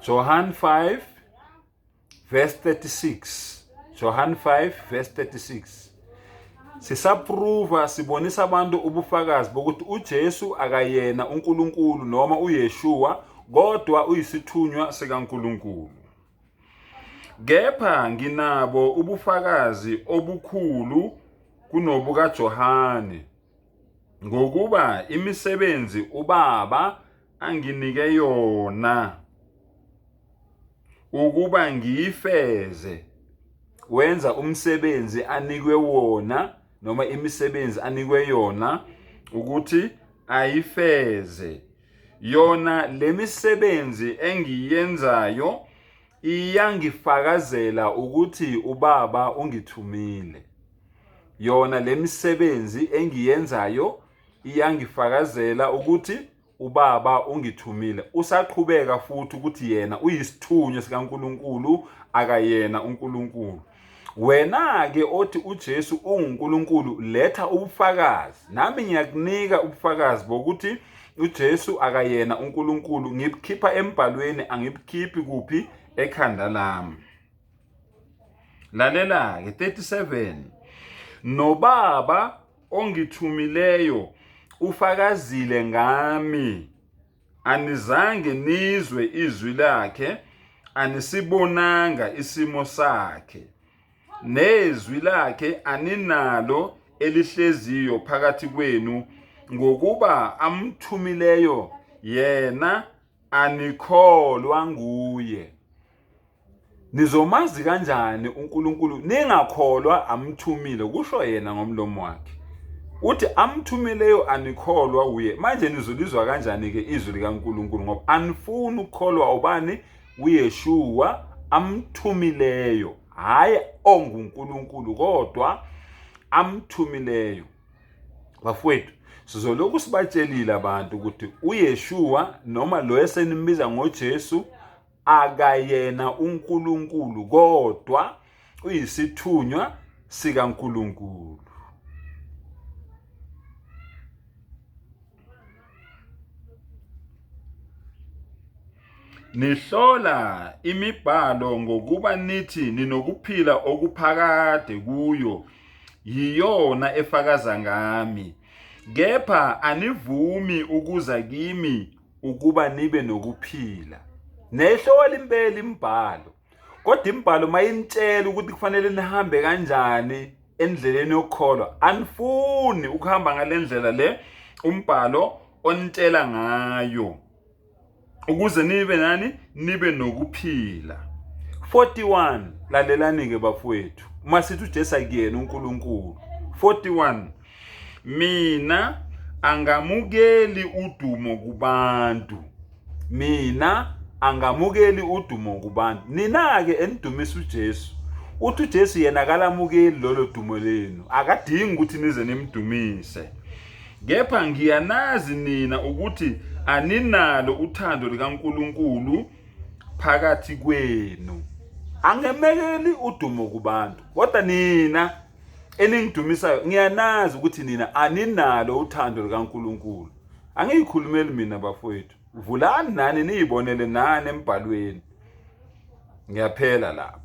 John 5 verse 36. John 5 verse 36. Sisapruva sibonisa abantu ubufakazi bokuthi uJesu akayena uNkulunkulu noma uYeshua kodwa uyisithunywa sikaNkulunkulu. Kepha nginabo ubufakazi obukhulu kunobuka Johane ngokuba imisebenzi uBaba anginike yona ukuba ngiyifeze. Wenza umsebenzi anikwe wona noma imisebenzi anikwe yona ukuthi ayifeze. Yona lemisebenzi engiyenzayo iyangifakazela ukuthi uBaba ungithumile. Yona lemisebenzi engiyenzayo iyangifakazela ukuthi uBaba ungithumile. Usaqhubeka futhi ukuthi yena uyisithunywa sikaNkulunkulu akayena uNkulunkulu. Wena ke othi uJesu unguNkulunkulu letha ubufakazi. Nami ngiyakunika ubufakazi bokuthi uJesu akayena uNkulunkulu. Ngibukhipha embhalweni, angibukhiphi kuphi ekhanda lami. Lalela ke 37. NoBaba ongithumileyo ufakazile ngami. Anizange nizwe izwi lakhe, anisibonanga isimo sakhe. Nezwi lakhe aninalo elihleziyo phakathi kwenu, ngokuba amthumileyo yena anikholwa nguye. Nizomazi kanjani uNkulunkulu ningakholwa amthumile? Kusho yena ngomlomo wakhe. Uthi amthumileyo anikholwa uye. Manje nizolizwa kanjani ke izwi likaNkulunkulu? Ngoba anifuni ukukholwa ubani? uYeshua amthumileyo, hayi onguNkulunkulu kodwa amthumileyo. Bafowethu, sizoloku sibatshelile abantu ukuthi uYeshua noma lo esenimbiza ngoJesu akayena uNkulunkulu kodwa uyisithunywa sikaNkulunkulu. Nihlola imibhalo ngokuba nithi ninokuphila okuphakade kuyo, yiyona efakaza ngami. Kepha anivumi ukuza kimi ukuba nibe nokuphila. Nehlola impela imbhalo. Kodwa imbhalo mayinitshela ukuthi kufanele nihambe kanjani endleleni yokukholwa, anifuni ukuhamba ngalendlela le umbhalo onitshela ngayo, ukuze nibe nani? Nibe nokuphila. 41. Lalelani ke bafowethu. Masithi uJesu akuyena uNkulunkulu. 41. Mina angamukeli udumo kubantu. Mina angamukeli udumo kubantu. Nina ke enidumisa uJesu. Uthi uJesu yena akalamukeli lolo dumo lenu. Akadingi ukuthi nize nimdumise. Kepha ngiyanazi nina ukuthi aninalo uthando likaNkulunkulu phakathi kwenu. Angemekeli udumo kubantu. Kodwa nina eningidumisayo ngiyanazi ukuthi nina aninalo uthando likaNkulunkulu. Angiyikhulumeli mina bafowethu. Vulani nani niyibonele nani embhalweni. Ngiyaphela lapha.